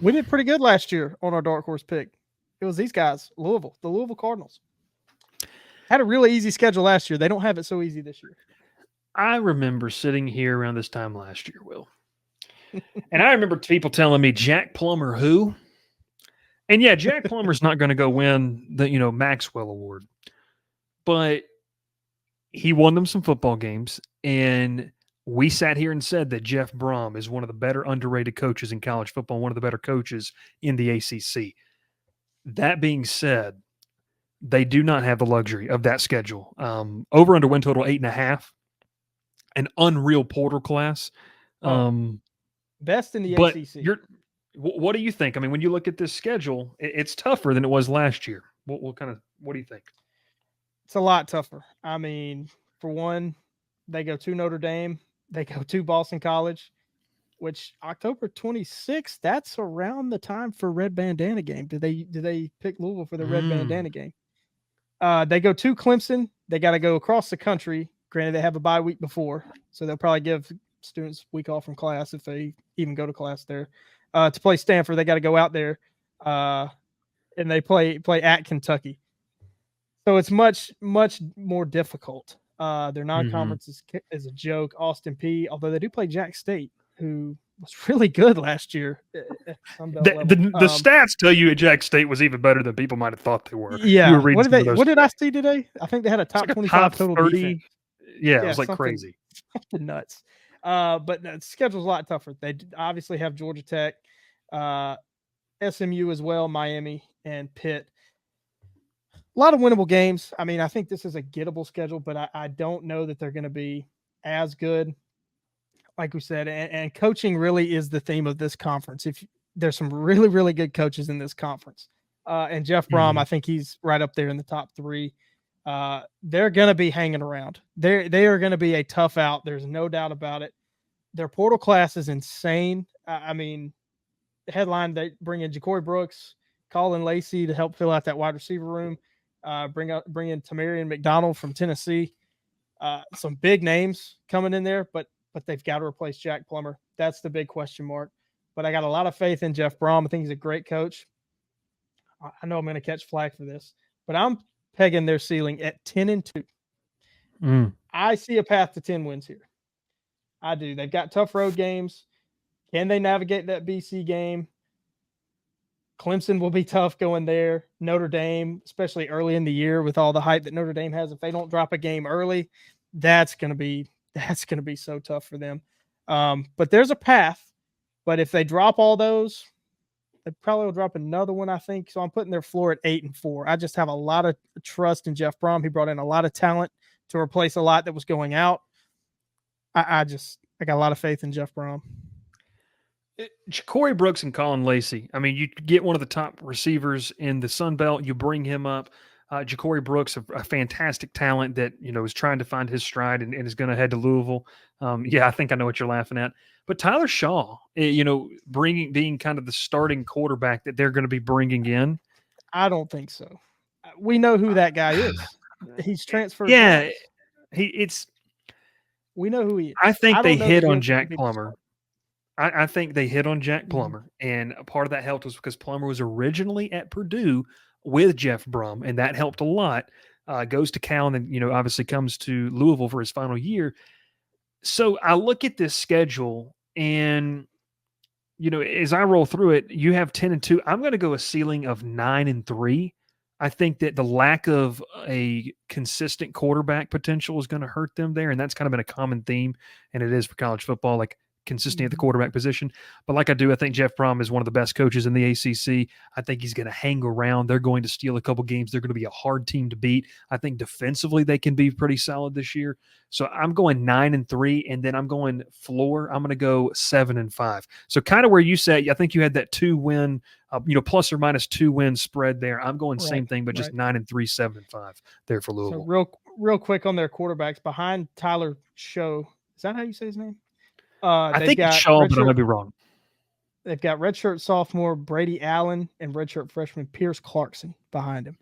We did pretty good last year on our dark horse pick. It was these guys, Louisville, the Louisville Cardinals. Had a really easy schedule last year. They don't have it so easy this year. I remember sitting here around this time last year, Will. And I remember people telling me, Jack Plummer who? And yeah, Jack Plummer's not going to go win the, Maxwell Award. But he won them some football games, and we sat here and said that Jeff Brohm is one of the better underrated coaches in college football, one of the better coaches in the ACC. That being said, they do not have the luxury of that schedule. Over under win total 8.5, an unreal portal class. Best in the but ACC. What do you think? I mean, when you look at this schedule, it's tougher than it was last year. What do you think? It's a lot tougher. I mean, for one, they go to Notre Dame, they go to Boston College, which October 26th, that's around the time for Red Bandana game. Did they pick Louisville for the Red Bandana game? They go to Clemson. They got to go across the country. Granted, they have a bye week before, so they'll probably give students a week off from class if they even go to class there. To play Stanford, they got to go out there, and they play at Kentucky. So it's much more difficult. Their non-conference is a joke. Austin Peay, although they do play Jack State, who was really good last year. The stats tell you Jack State was even better than people might have thought they were. Yeah. What did I see today? I think they had a top 25 total 30. Defense. Yeah, it was like crazy. Something nuts. But the schedule's a lot tougher. They obviously have Georgia Tech, SMU as well, Miami, and Pitt. A lot of winnable games. I mean, I think this is a gettable schedule, but I don't know that they're going to be as good. Like we said, and coaching really is the theme of this conference. If there's some really, really good coaches in this conference, and Jeff Brohm, I think he's right up there in the top 3. They're going to be hanging around. They are going to be a tough out. There's no doubt about it. Their portal class is insane. I mean, the headline, they bring in Ja'Cory Brooks, Colin Lacey to help fill out that wide receiver room. Bring in Tamarian McDonald from Tennessee. Some big names coming in there, but they've got to replace Jack Plummer. That's the big question mark. But I got a lot of faith in Jeff Brohm. I think he's a great coach. I know I'm going to catch flack for this, but I'm pegging their ceiling at 10-2. I see a path to 10 wins here. I do. They've got tough road games. Can they navigate that BC game? Clemson will be tough going there. Notre Dame, especially early in the year with all the hype that Notre Dame has, if they don't drop a game early, that's going to be so tough for them. But there's a path. But if they drop all those, they probably will drop another one, I think. So I'm putting their floor at 8-4. I just have a lot of trust in Jeff Brohm. He brought in a lot of talent to replace a lot that was going out. I got a lot of faith in Jeff Brohm. Ja'Cory Brooks and Colin Lacey. I mean, you get one of the top receivers in the Sun Belt. You bring him up. Ja'Cory Brooks, a fantastic talent that, is trying to find his stride and is going to head to Louisville. Yeah, I think I know what you're laughing at. But Tyler Shaw, being kind of the starting quarterback that they're going to be bringing in. I don't think so. We know who that guy is. He's transferred. Yeah, we know who he is. I think they hit on Jack Plummer. I think they hit on Jack Plummer, and a part of that helped was because Plummer was originally at Purdue with Jeff Brohm, and that helped a lot. Goes to Cal, and then obviously comes to Louisville for his final year. So I look at this schedule, and as I roll through it, you have 10-2. I'm going to go a ceiling of 9-3. I think that the lack of a consistent quarterback potential is going to hurt them there, and that's kind of been a common theme, and it is for college football. Like consistency at the quarterback position. But like I think Jeff Brohm is one of the best coaches in the ACC. I think he's going to hang around. They're going to steal a couple games. They're going to be a hard team to beat. I think defensively they can be pretty solid this year. So I'm going 9-3, and then I'm going floor. I'm going to go 7-5. So kind of where you said, I think you had that 2-win, plus or minus 2-win spread there. I'm going same thing, but just 9-3, 7-5 there for Louisville. So real quick on their quarterbacks behind Tyler Shaw. Is that how you say his name? I think it's Shaw, but I might be wrong. They've got redshirt sophomore Brady Allen and redshirt freshman Pierce Clarkson behind him.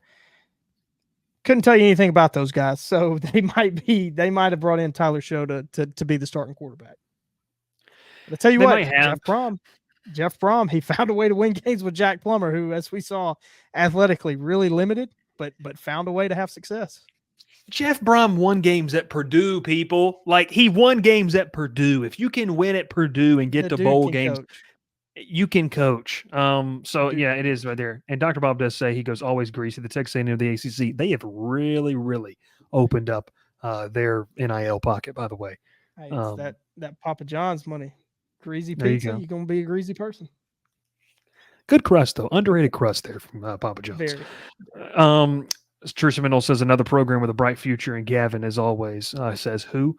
Couldn't tell you anything about those guys, so they might have brought in Tyler Shaw to be the starting quarterback. But I tell you what, Jeff Brohm, Jeff Brohm, he found a way to win games with Jack Plummer, who, as we saw, athletically really limited, but found a way to have success. Jeff Brohm won games at Purdue, people. Like, he won games at Purdue. If you can win at Purdue and get The to dude bowl can games, coach. you can coach. So Dude yeah, can it is right there. And Dr. Bob does say, he goes, always greasy. The Texas A&M of the ACC, they have really, really opened up their NIL pocket, by the way. Hey, it's that Papa John's money. Greasy There you pizza, go. you're gonna be a greasy person. Good crust, though. Underrated crust there from Papa John's. Very. True Seminole says, another program with a bright future. And Gavin, as always, says, who?